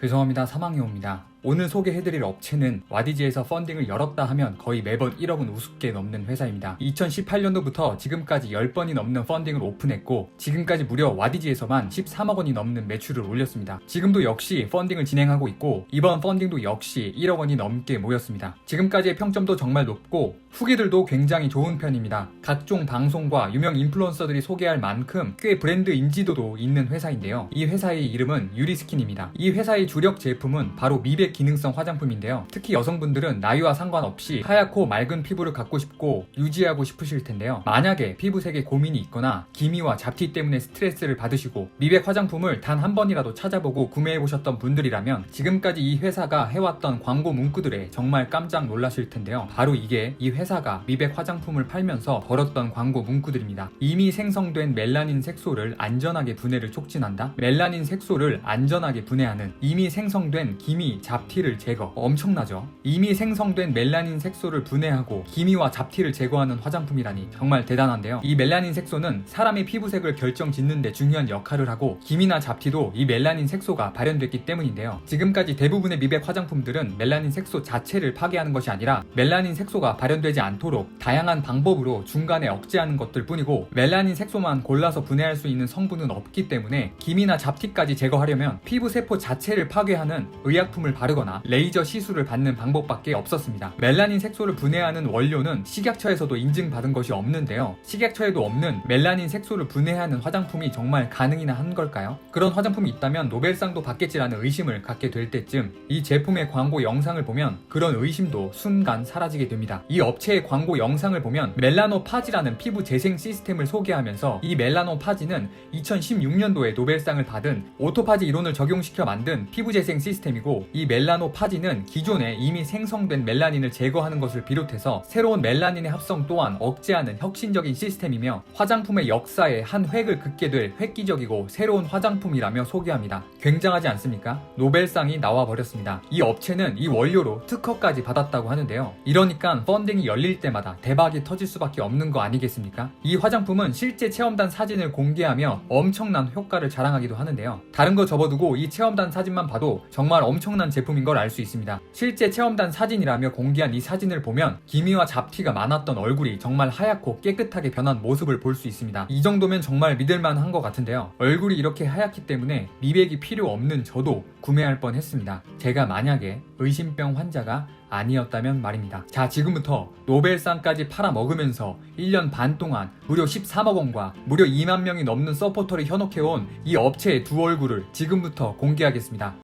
죄송합니다. 사망이 옵니다. 오늘 소개해드릴 업체는 와디즈에서 펀딩을 열었다 하면 거의 매번 1억은 우습게 넘는 회사입니다. 2018년도부터 지금까지 10번이 넘는 펀딩을 오픈했고 지금까지 무려 와디즈에서만 13억 원이 넘는 매출을 올렸습니다. 지금도 역시 펀딩을 진행하고 있고 이번 펀딩도 역시 1억 원이 넘게 모였습니다. 지금까지의 평점도 정말 높고 후기들도 굉장히 좋은 편입니다. 각종 방송과 유명 인플루언서들이 소개할 만큼 꽤 브랜드 인지도도 있는 회사인데요. 이 회사의 이름은 유리스킨입니다. 이 회사의 주력 제품은 바로 미백 기능성 화장품인데요. 특히 여성분들은 나이와 상관없이 하얗고 맑은 피부를 갖고 싶고 유지하고 싶으실 텐데요. 만약에 피부색에 고민이 있거나 기미와 잡티 때문에 스트레스를 받으시고 미백 화장품을 단 한 번이라도 찾아보고 구매해보셨던 분들이라면 지금까지 이 회사가 해왔던 광고 문구들에 정말 깜짝 놀라실 텐데요. 바로 이게 이 회사가 미백 화장품을 팔면서 벌었던 광고 문구들입니다. 이미 생성된 멜라닌 색소를 안전하게 분해를 촉진한다. 멜라닌 색소를 안전하게 분해하는 이미 생성된 기미, 잡티를 제거. 엄청나죠? 이미 생성된 멜라닌 색소를 분해하고 기미와 잡티를 제거하는 화장품이라니 정말 대단한데요. 이 멜라닌 색소는 사람의 피부색을 결정짓는 데 중요한 역할을 하고 기미나 잡티도 이 멜라닌 색소가 발현됐기 때문인데요. 지금까지 대부분의 미백 화장품들은 멜라닌 색소 자체를 파괴하는 것이 아니라 멜라닌 색소가 발현되지 않도록 다양한 방법으로 중간에 억제하는 것들 뿐이고 멜라닌 색소만 골라서 분해할 수 있는 성분은 없기 때문에 기미나 잡티까지 제거하려면 피부 세포 자체를 파괴하는 의약품을 바르거나 레이저 시술을 받는 방법밖에 없었습니다. 멜라닌 색소를 분해하는 원료는 식약처에서도 인증받은 것이 없는데요. 식약처에도 없는 멜라닌 색소를 분해하는 화장품이 정말 가능이나 한 걸까요? 그런 화장품이 있다면 노벨상도 받겠지라는 의심을 갖게 될 때쯤 이 제품의 광고 영상을 보면 그런 의심도 순간 사라지게 됩니다. 이 업체의 광고 영상을 보면 멜라노파지라는 피부 재생 시스템을 소개하면서 이 멜라노파지는 2016년도에 노벨상을 받은 오토파지 이론을 적용시켜 만든 피부 재생 시스템이고 이 멜라노파지는 기존에 이미 생성된 멜라닌을 제거하는 것을 비롯해서 새로운 멜라닌의 합성 또한 억제하는 혁신적인 시스템이며 화장품의 역사에 한 획을 긋게 될 획기적이고 새로운 화장품이라며 소개합니다. 굉장하지 않습니까? 노벨상이 나와버렸습니다. 이 업체는 이 원료로 특허까지 받았다고 하는데요. 이러니까 펀딩이 열릴 때마다 대박이 터질 수밖에 없는 거 아니겠습니까? 이 화장품은 실제 체험단 사진을 공개하며 엄청난 효과를 자랑하기도 하는데요. 다른 거 접어두고 이 체험단 사진만 봐도 정말 엄청난 제품인 걸 알 수 있습니다. 실제 체험단 사진이라며 공개한 이 사진을 보면 기미와 잡티가 많았던 얼굴이 정말 하얗고 깨끗하게 변한 모습을 볼 수 있습니다. 이 정도면 정말 믿을만한 것 같은데요. 얼굴이 이렇게 하얗기 때문에 미백이 필요 없는 저도 구매할 뻔했습니다. 제가 만약에 의심병 환자가 아니었다면 말입니다. 자, 지금부터 노벨상까지 팔아먹으면서 1년 반 동안 무려 13억 원과 무려 2만 명이 넘는 서포터를 현혹해온 이 업체의 두 얼굴을 지금부터 공개하겠습니다.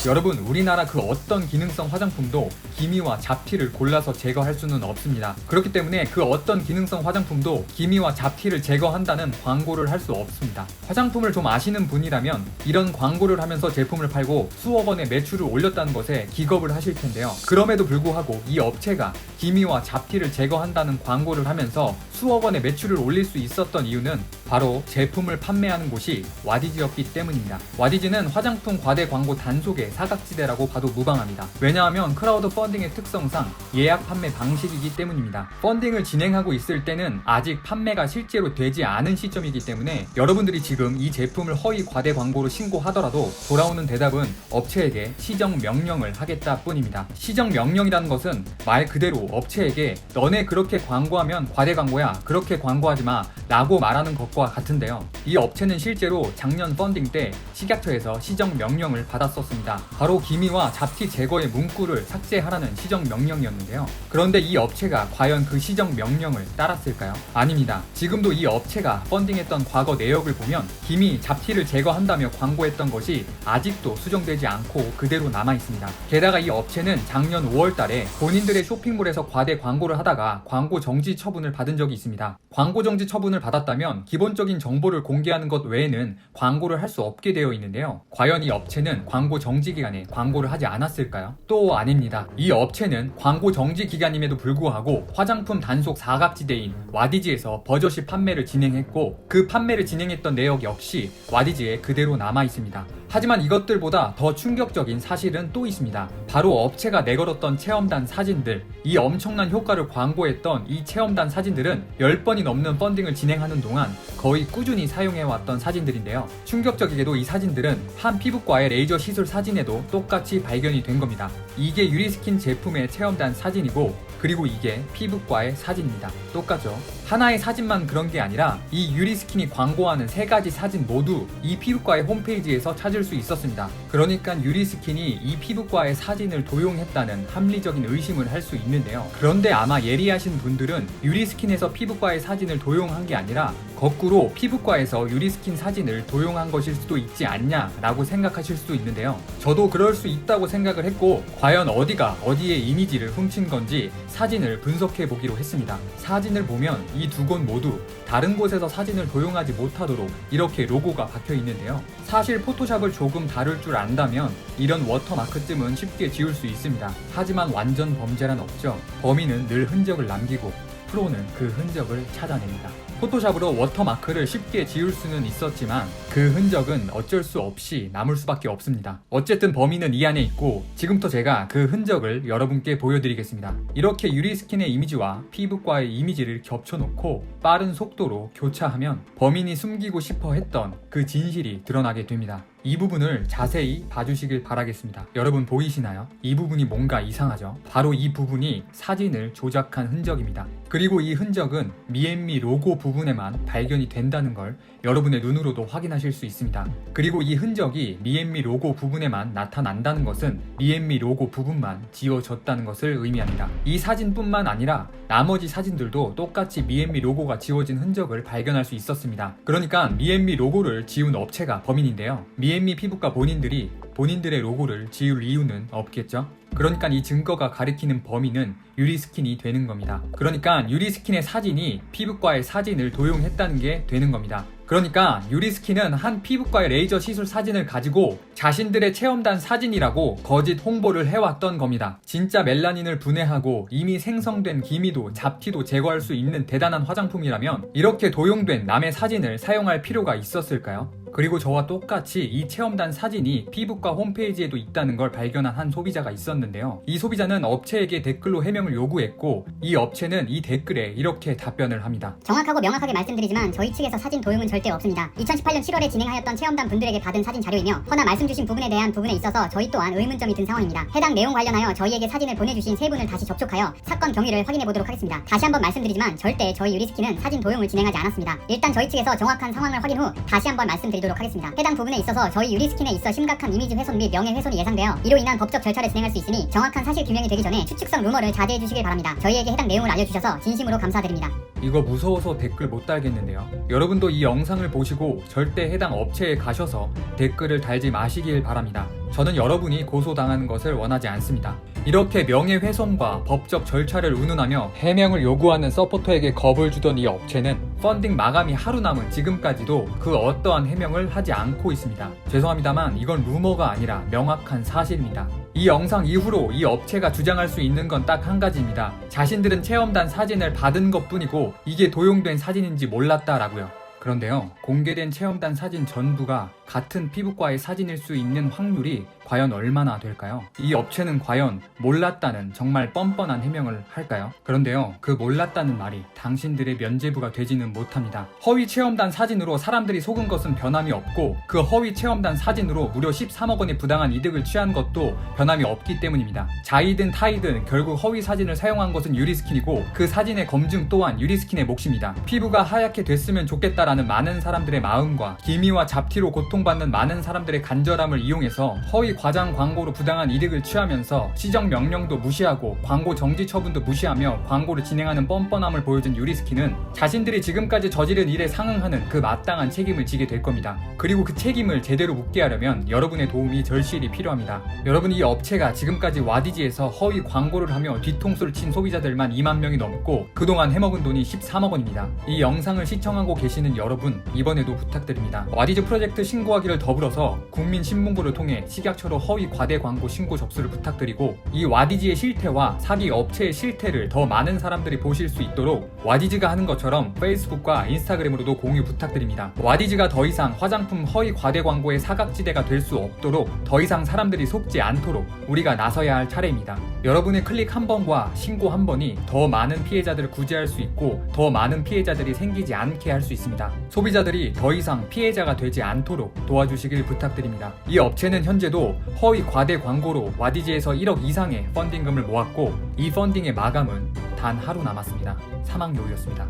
여러분, 우리나라 그 어떤 기능성 화장품도 기미와 잡티를 골라서 제거할 수는 없습니다. 그렇기 때문에 그 어떤 기능성 화장품도 기미와 잡티를 제거한다는 광고를 할 수 없습니다. 화장품을 좀 아시는 분이라면 이런 광고를 하면서 제품을 팔고 수억 원의 매출을 올렸다는 것에 기겁을 하실 텐데요. 그럼에도 불구하고 이 업체가 기미와 잡티를 제거한다는 광고를 하면서 수억 원의 매출을 올릴 수 있었던 이유는 바로 제품을 판매하는 곳이 와디즈였기 때문입니다. 와디즈는 화장품 과대 광고 단속의 사각지대라고 봐도 무방합니다. 왜냐하면 크라우드 펀딩의 특성상 예약 판매 방식이기 때문입니다. 펀딩을 진행하고 있을 때는 아직 판매가 실제로 되지 않은 시점이기 때문에 여러분들이 지금 이 제품을 허위 과대 광고로 신고하더라도 돌아오는 대답은 업체에게 시정 명령을 하겠다 뿐입니다. 시정 명령이라는 것은 말 그대로 업체에게 너네 그렇게 광고하면 과대 광고야, 그렇게 광고하지 마 라고 말하는 것과 같은데요. 이 업체는 실제로 작년 펀딩 때 식약처에서 시정 명령을 받았었습니다. 바로 기미와 잡티 제거의 문구를 삭제하라는 시정 명령이었는데요. 그런데 이 업체가 과연 그 시정 명령을 따랐을까요? 아닙니다. 지금도 이 업체가 펀딩했던 과거 내역을 보면 기미, 잡티를 제거한다며 광고했던 것이 아직도 수정되지 않고 그대로 남아있습니다. 게다가 이 업체는 작년 5월 달에 본인들의 쇼핑몰에서 과대 광고를 하다가 광고 정지 처분을 받은 적이 있습니다. 광고 정지 처분을 받았다면 기본적인 정보를 공개하는 것 외에는 광고를 할 수 없게 되어 있는데요. 과연 이 업체는 광고 정지 기간에 광고를 하지 않았을까요? 또 아닙니다. 이 업체는 광고 정지 기간임에도 불구하고 화장품 단속 사각지대인 와디즈에서 버젓이 판매를 진행했고, 그 판매를 진행했던 내역 역시 와디즈에 그대로 남아 있습니다. 하지만 이것들보다 더 충격적인 사실은 또 있습니다. 바로 업체가 내걸었던 체험단 사진들, 이 엄청난 효과를 광고했던 이 체험단 사진들은 10번이 넘는 펀딩을 진행하는 동안 거의 꾸준히 사용해왔던 사진들인데요. 충격적이게도 이 사진들은 한 피부과의 레이저 시술 사진에도 똑같이 발견이 된 겁니다. 이게 유리스킨 제품의 체험단 사진이고, 그리고 이게 피부과의 사진입니다. 똑같죠? 하나의 사진만 그런 게 아니라 이 유리스킨이 광고하는 3가지 사진 모두 이 피부과의 홈페이지에서 찾을 수 있었습니다. 그러니까 유리스킨이 이 피부과의 사진을 도용했다는 합리적인 의심을 할 수 있는데요. 그런데 아마 예리하신 분들은 유리스킨에서 피부과의 사진을 도용한 게 아니라 거꾸로 피부과에서 유리스킨 사진을 도용한 것일 수도 있지 않냐라고 생각하실 수도 있는데요. 저도 그럴 수 있다고 생각을 했고, 과연 어디가 어디의 이미지를 훔친 건지 사진을 분석해 보기로 했습니다. 사진을 보면 이 두 곳 모두 다른 곳에서 사진을 도용하지 못하도록 이렇게 로고가 박혀 있는데요. 사실 포토샵을 조금 다룰 줄 안다면 이런 워터마크쯤은 쉽게 지울 수 있습니다. 하지만 완전 범죄란 없죠. 범인은 늘 흔적을 남기고 프로는 그 흔적을 찾아냅니다. 포토샵으로 워터마크를 쉽게 지울 수는 있었지만 그 흔적은 어쩔 수 없이 남을 수밖에 없습니다. 어쨌든 범인은 이 안에 있고, 지금부터 제가 그 흔적을 여러분께 보여드리겠습니다. 이렇게 유리스킨의 이미지와 피부과의 이미지를 겹쳐놓고 빠른 속도로 교차하면 범인이 숨기고 싶어 했던 그 진실이 드러나게 됩니다. 이 부분을 자세히 봐주시길 바라겠습니다. 여러분 보이시나요? 이 부분이 뭔가 이상하죠? 바로 이 부분이 사진을 조작한 흔적입니다. 그리고 이 흔적은 미앤미 로고 부분에만 발견이 된다는 걸 여러분의 눈으로도 확인하실 수 있습니다. 그리고 이 흔적이 미앤미 로고 부분에만 나타난다는 것은 미앤미 로고 부분만 지워졌다는 것을 의미합니다. 이 사진뿐만 아니라 나머지 사진들도 똑같이 미앤미 로고가 지워진 흔적을 발견할 수 있었습니다. 그러니까 미앤미 로고를 지운 업체가 범인인데요. 미앤미 피부과 본인들의 로고를 지울 이유는 없겠죠? 그러니까 이 증거가 가리키는 범인은 유리스킨이 되는 겁니다. 그러니까 유리스킨의 사진이 피부과의 사진을 도용했다는 게 되는 겁니다. 그러니까 유리스킨은 한 피부과의 레이저 시술 사진을 가지고 자신들의 체험단 사진이라고 거짓 홍보를 해왔던 겁니다. 진짜 멜라닌을 분해하고 이미 생성된 기미도 잡티도 제거할 수 있는 대단한 화장품이라면 이렇게 도용된 남의 사진을 사용할 필요가 있었을까요? 그리고 저와 똑같이 이 체험단 사진이 피부과 홈페이지에도 있다는 걸 발견한 한 소비자가 있었는데요. 이 소비자는 업체에게 댓글로 해명을 요구했고, 이 업체는 이 댓글에 이렇게 답변을 합니다. 정확하고 명확하게 말씀드리지만 저희 측에서 사진 도용은 절대 없습니다. 2018년 7월에 진행하였던 체험단 분들에게 받은 사진 자료이며, 허나 말씀 주신 부분에 대한 부분에 있어서 저희 또한 의문점이 든 상황입니다. 해당 내용 관련하여 저희에게 사진을 보내주신 세 분을 다시 접촉하여 사건 경위를 확인해 보도록 하겠습니다. 다시 한번 말씀드리지만 절대 저희 유리스킨은 사진 도용을 진행하지 않았습니다. 일단 저희 측에서 정확한 상황을 확인 후 다시 한번 말씀드리도록 하겠습니다. 해당 부분에 있어서 저희 유리스킨에 있어 심각한 이미지 훼손 및 명예 훼손이 예상되어 이로 인한 법적 절차를 진행할 수 있으니 정확한 사실 규명이 되기 전에 추측성 루머를 자제해 주시길 바랍니다. 저희에게 해당 내용을 알려주셔서 진심으로 감사드립니다. 이거 무서워서 댓글 못 달겠는데요. 여러분도 이 영상을 보시고 절대 해당 업체에 가셔서 댓글을 달지 마시길 바랍니다. 저는 여러분이 고소당하는 것을 원하지 않습니다. 이렇게 명예훼손과 법적 절차를 운운하며 해명을 요구하는 서포터에게 겁을 주던 이 업체는 펀딩 마감이 하루 남은 지금까지도 그 어떠한 해명을 하지 않고 있습니다. 죄송합니다만 이건 루머가 아니라 명확한 사실입니다. 이 영상 이후로 이 업체가 주장할 수 있는 건 딱 한 가지입니다. 자신들은 체험단 사진을 받은 것뿐이고 이게 도용된 사진인지 몰랐다라고요. 그런데요, 공개된 체험단 사진 전부가 같은 피부과의 사진일 수 있는 확률이 과연 얼마나 될까요? 이 업체는 과연 몰랐다는 정말 뻔뻔한 해명을 할까요? 그런데요, 그 몰랐다는 말이 당신들의 면죄부가 되지는 못합니다. 허위 체험단 사진으로 사람들이 속은 것은 변함이 없고, 그 허위 체험단 사진으로 무려 13억 원의 부당한 이득을 취한 것도 변함이 없기 때문입니다. 자이든 타이든 결국 허위 사진을 사용한 것은 유리스킨이고, 그 사진의 검증 또한 유리스킨의 몫입니다. 피부가 하얗게 됐으면 좋겠다라는 많은 사람들의 마음과 기미와 잡티로 고통받는 많은 사람들의 간절함을 이용해서 허위 허위 과장 광고로 부당한 이득을 취하면서 시정 명령도 무시하고 광고 정지 처분도 무시하며 광고를 진행하는 뻔뻔함을 보여준 유리스키는 자신들이 지금까지 저지른 일에 상응하는 그 마땅한 책임을 지게 될 겁니다. 그리고 그 책임을 제대로 묻게 하려면 여러분의 도움이 절실히 필요합니다. 여러분, 이 업체가 지금까지 와디지에서 허위 광고를 하며 뒤통수를 친 소비자들만 2만 명이 넘고 그동안 해먹은 돈이 13억 원입니다. 이 영상을 시청하고 계시는 여러분, 이번에도 부탁드립니다. 와디즈 프로젝트 신고하기를 더불어서 국민신문고를 통해 식약처로 허위 과대 광고 신고 접수를 부탁드리고, 이 와디지의 실태와 사기 업체의 실태를 더 많은 사람들이 보실 수 있도록 와디즈가 하는 것처럼 페이스북과 인스타그램으로도 공유 부탁드립니다. 와디즈가 더 이상 화장품 허위 과대 광고의 사각지대가 될 수 없도록, 더 이상 사람들이 속지 않도록 우리가 나서야 할 차례입니다. 여러분의 클릭 한 번과 신고 한 번이 더 많은 피해자들을 구제할 수 있고 더 많은 피해자들이 생기지 않게 할 수 있습니다. 소비자들이 더 이상 피해자가 되지 않도록 도와주시길 부탁드립니다. 이 업체는 현재도 허위 과대 광고로 와디지에서 1억 이상의 펀딩금을 모았고, 이 펀딩의 마감은 단 하루 남았습니다. 사망 요일이었습니다.